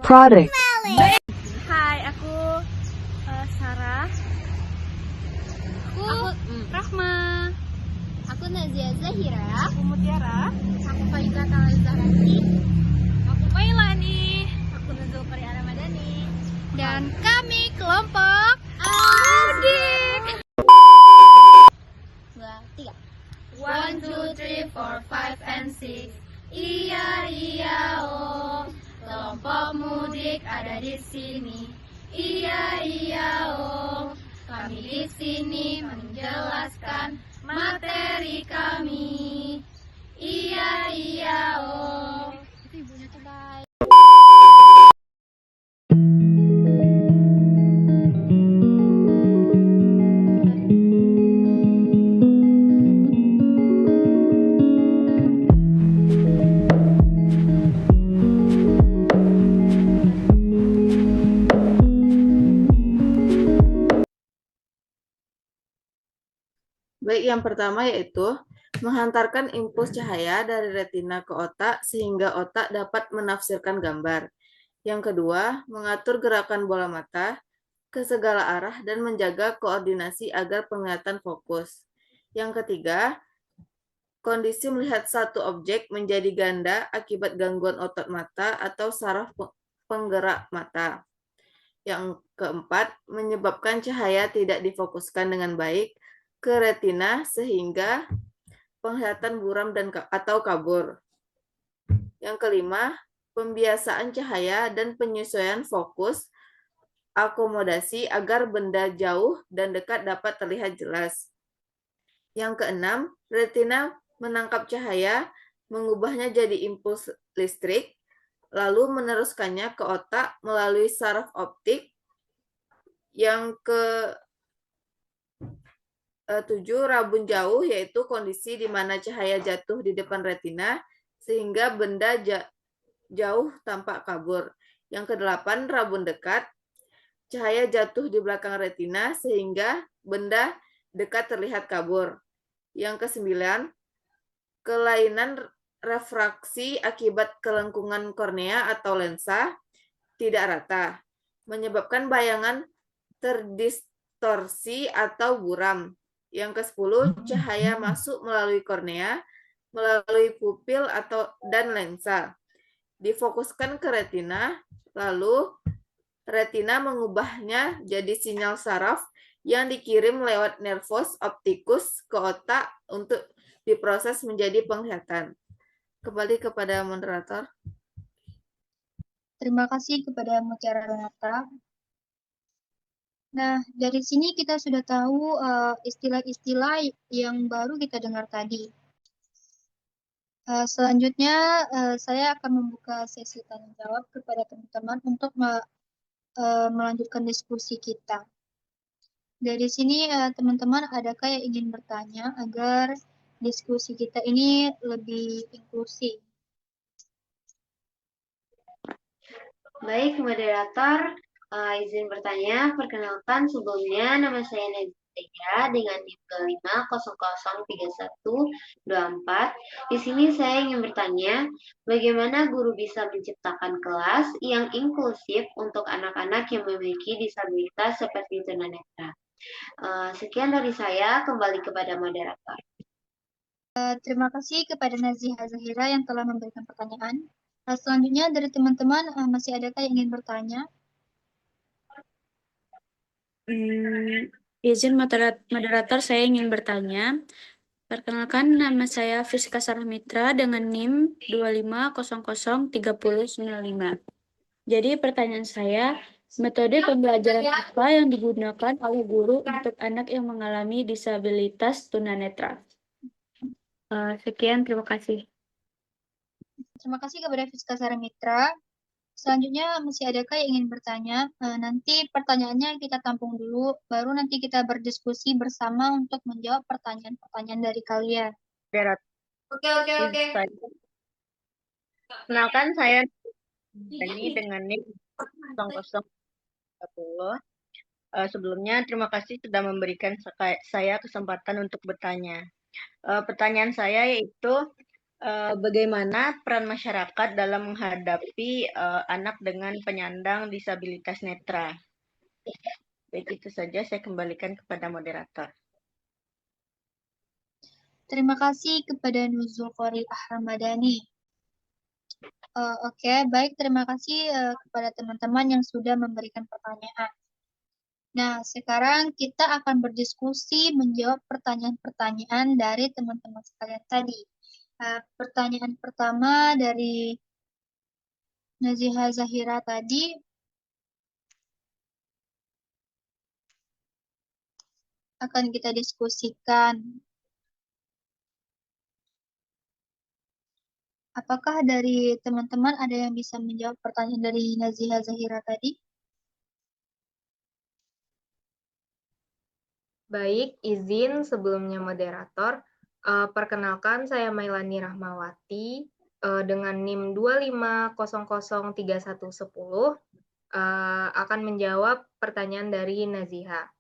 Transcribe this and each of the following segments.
Product. Hai, aku Sarah. Aku Rahma. Aku Nazia Zahira. Aku Mutiara. Aku Faizah Talal Zahrani. Aku Mailani. Aku Nuzul Qari Ramadhani. Dan kami kelompok Mudik. 2, 3. 1, 2, 3, 4, 5, and 6. Iya, iya, oh. Kelompok mudik ada di sini. Iya, iya, oh. Kami di sini menjelaskan materi kami. Iya, iya, oh. Ibunya coba. Baik, yang pertama yaitu menghantarkan impuls cahaya dari retina ke otak sehingga otak dapat menafsirkan gambar. Yang kedua, mengatur gerakan bola mata ke segala arah dan menjaga koordinasi agar penglihatan fokus. Yang ketiga, kondisi melihat satu objek menjadi ganda akibat gangguan otot mata atau saraf penggerak mata. Yang keempat, menyebabkan cahaya tidak difokuskan dengan baik ke retina sehingga penglihatan buram atau kabur. Yang kelima, pembiasaan cahaya dan penyesuaian fokus akomodasi agar benda jauh dan dekat dapat terlihat jelas. Yang keenam, retina menangkap cahaya, mengubahnya jadi impuls listrik, lalu meneruskannya ke otak melalui saraf optik. Yang ke-7, rabun jauh, yaitu kondisi di mana cahaya jatuh di depan retina sehingga benda jauh tampak kabur. Yang ke-8, rabun dekat, cahaya jatuh di belakang retina sehingga benda dekat terlihat kabur. Yang ke-9, kelainan refraksi akibat kelengkungan kornea atau lensa tidak rata, menyebabkan bayangan terdistorsi atau buram. Yang ke-10, cahaya masuk melalui kornea, melalui pupil dan lensa. Difokuskan ke retina, lalu retina mengubahnya jadi sinyal saraf yang dikirim lewat nervus opticus ke otak untuk diproses menjadi penglihatan. Kembali kepada moderator. Terima kasih kepada Mutiara Renata. Nah, dari sini kita sudah tahu istilah-istilah yang baru kita dengar tadi. Selanjutnya, saya akan membuka sesi tanya jawab kepada teman-teman untuk melanjutkan diskusi kita. Dari sini, teman-teman, adakah yang ingin bertanya agar diskusi kita ini lebih inklusif? Baik, moderator, izin bertanya. Perkenalkan, sebelumnya nama saya Nazia dengan NIM 25003124. Di sini saya ingin bertanya, bagaimana guru bisa menciptakan kelas yang inklusif untuk anak-anak yang memiliki disabilitas seperti tunanetra? Sekian dari saya, kembali kepada moderator. Terima kasih kepada Nazia Zahira yang telah memberikan pertanyaan. Selanjutnya dari teman-teman, masih adakah yang ingin bertanya? Izin moderator, saya ingin bertanya. Perkenalkan, nama saya Fisika Sarah Mitra dengan NIM 25003095. Jadi pertanyaan saya, metode pembelajaran apa yang digunakan oleh guru untuk anak yang mengalami disabilitas tunanetra? Sekian, terima kasih. Terima kasih kepada Fisika Sarah Mitra. Selanjutnya masih adakah yang ingin bertanya? Nanti pertanyaannya kita tampung dulu, baru nanti kita berdiskusi bersama untuk menjawab pertanyaan-pertanyaan dari kalian. Oke. Kenalkan, saya ini dengan NIM 0030. Sebelumnya, terima kasih sudah memberikan saya kesempatan untuk bertanya. Pertanyaan saya yaitu, Bagaimana peran masyarakat dalam menghadapi anak dengan penyandang disabilitas netra? Baik, itu saja saya kembalikan kepada moderator. Terima kasih kepada Nuzul Qoril Ahramadani. Oke, baik. Terima kasih kepada teman-teman yang sudah memberikan pertanyaan. Nah, sekarang kita akan berdiskusi menjawab pertanyaan-pertanyaan dari teman-teman sekalian tadi. Pertanyaan pertama dari Naziha Zahira tadi, akan kita diskusikan. Apakah dari teman-teman ada yang bisa menjawab pertanyaan dari Naziha Zahira tadi? Baik, izin sebelumnya moderator. Perkenalkan, saya Mailani Rahmawati dengan NIM 25003110 akan menjawab pertanyaan dari Naziha.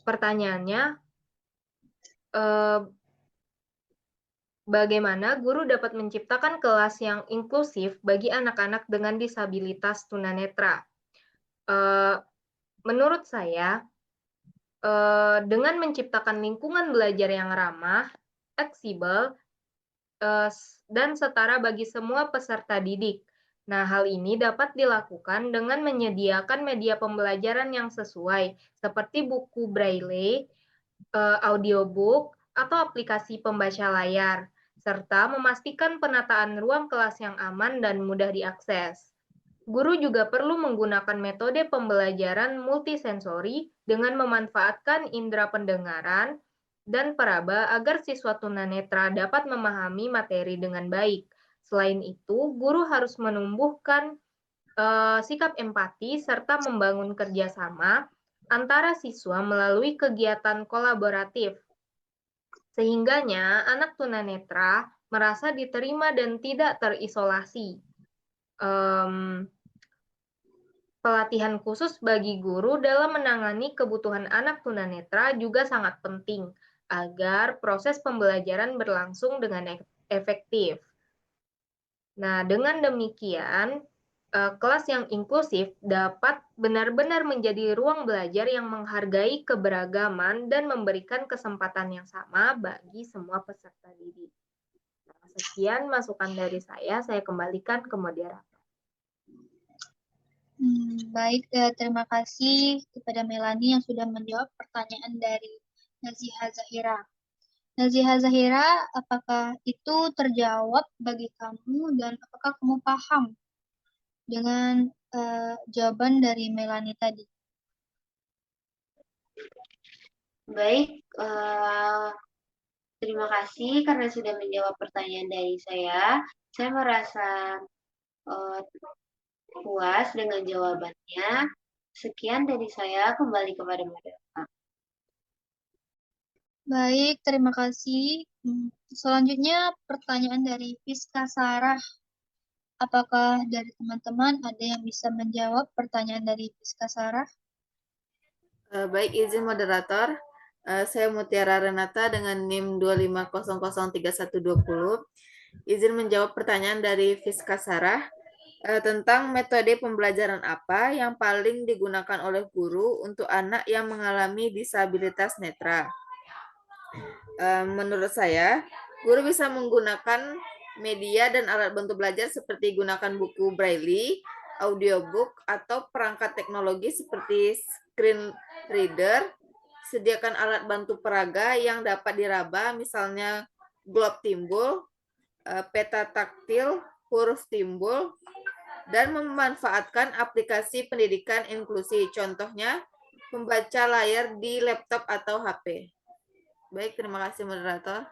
Pertanyaannya, bagaimana guru dapat menciptakan kelas yang inklusif bagi anak-anak dengan disabilitas tunanetra? Menurut saya, dengan menciptakan lingkungan belajar yang ramah, fleksibel, dan setara bagi semua peserta didik. Nah, hal ini dapat dilakukan dengan menyediakan media pembelajaran yang sesuai, seperti buku braille, audiobook, atau aplikasi pembaca layar, serta memastikan penataan ruang kelas yang aman dan mudah diakses. Guru juga perlu menggunakan metode pembelajaran multisensori dengan memanfaatkan indera pendengaran dan peraba agar siswa tunanetra dapat memahami materi dengan baik. Selain itu, guru harus menumbuhkan sikap empati serta membangun kerjasama antara siswa melalui kegiatan kolaboratif. Sehingganya anak tunanetra merasa diterima dan tidak terisolasi. Pelatihan khusus bagi guru dalam menangani kebutuhan anak tunanetra juga sangat penting agar proses pembelajaran berlangsung dengan efektif. Nah, dengan demikian, kelas yang inklusif dapat benar-benar menjadi ruang belajar yang menghargai keberagaman dan memberikan kesempatan yang sama bagi semua peserta didik. Nah, sekian masukan dari saya kembalikan ke moderator. Baik, terima kasih kepada Melani yang sudah menjawab pertanyaan dari Naziha Zahira. Naziha Zahira, apakah itu terjawab bagi kamu dan apakah kamu paham dengan jawaban dari Melani tadi? Baik, terima kasih karena sudah menjawab pertanyaan dari saya. Saya merasa puas dengan jawabannya. Sekian dari saya, kembali kepada moderator. Baik, terima kasih. Selanjutnya pertanyaan dari Fiska Sarah. Apakah dari teman-teman ada yang bisa menjawab pertanyaan dari Fiska Sarah? Baik, izin moderator. Saya Mutiara Renata dengan NIM 25003120. Izin menjawab pertanyaan dari Fiska Sarah tentang metode pembelajaran apa yang paling digunakan oleh guru untuk anak yang mengalami disabilitas netra. Menurut saya, guru bisa menggunakan media dan alat bantu belajar seperti gunakan buku braille, audiobook, atau perangkat teknologi seperti screen reader, sediakan alat bantu peraga yang dapat diraba, misalnya globe timbul, peta taktil, huruf timbul, dan memanfaatkan aplikasi pendidikan inklusi, contohnya membaca layar di laptop atau HP. Baik, terima kasih moderator.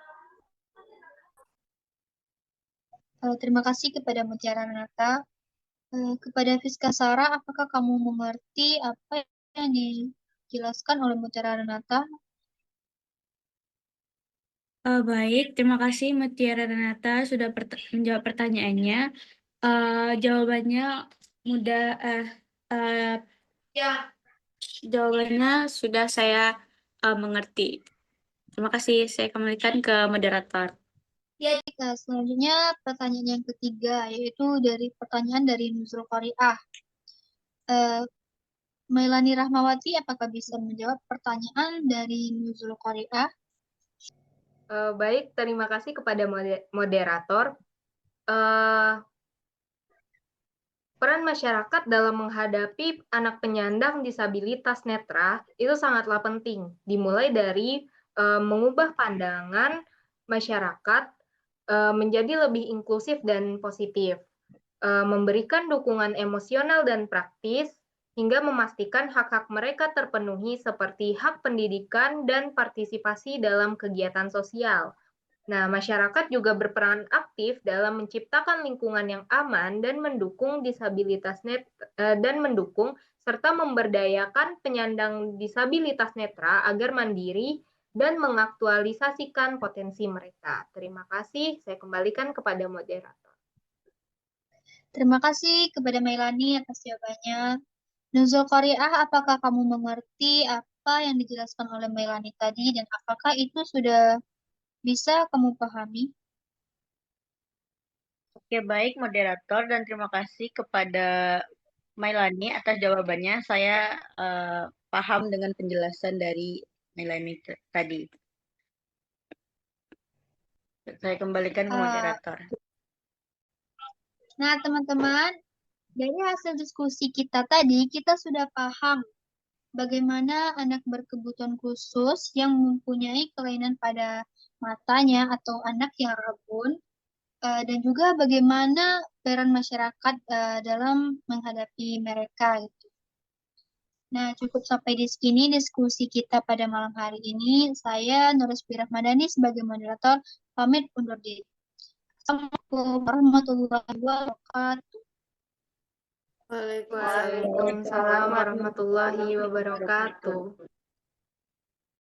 Terima kasih kepada Mutiara Renata. Kepada Fiska Sarah, apakah kamu mengerti apa yang dijelaskan oleh Mutiara Renata? Baik, terima kasih Mutiara Renata sudah menjawab pertanyaannya. Jawabannya mudah. Jawabannya sudah saya mengerti. Terima kasih. Saya kembalikan ke moderator. Selanjutnya pertanyaan yang ketiga, yaitu dari pertanyaan dari Nuzul Qari'ah. Mailani Rahmawati, apakah bisa menjawab pertanyaan dari Nuzul Qari'ah? Baik, terima kasih kepada moderator. Eh, Peran masyarakat dalam menghadapi anak penyandang disabilitas netra itu sangatlah penting. Dimulai dari mengubah pandangan masyarakat menjadi lebih inklusif dan positif, memberikan dukungan emosional dan praktis, hingga memastikan hak-hak mereka terpenuhi seperti hak pendidikan dan partisipasi dalam kegiatan sosial. Nah, masyarakat juga berperan aktif dalam menciptakan lingkungan yang aman dan mendukung serta memberdayakan penyandang disabilitas netra agar mandiri dan mengaktualisasikan potensi mereka. Terima kasih, saya kembalikan kepada moderator. Terima kasih kepada Mailani atas jawabannya. Nuzul Qari'ah, apakah kamu mengerti apa yang dijelaskan oleh Mailani tadi dan apakah itu sudah bisa kamu pahami? Oke, baik moderator dan terima kasih kepada Mailani atas jawabannya. Saya paham dengan penjelasan dari Mailani tadi. Saya kembalikan ke moderator. Nah, teman-teman, dari hasil diskusi kita tadi, kita sudah paham bagaimana anak berkebutuhan khusus yang mempunyai kelainan pada matanya atau anak yang rabun, dan juga bagaimana peran masyarakat dalam menghadapi mereka. Gitu. Nah, cukup sampai di sini diskusi kita pada malam hari ini. Saya Nurisbi Rahmadani sebagai moderator pamit undur diri. Assalamualaikum warahmatullahi wabarakatuh. Waalaikumsalam warahmatullahi wabarakatuh.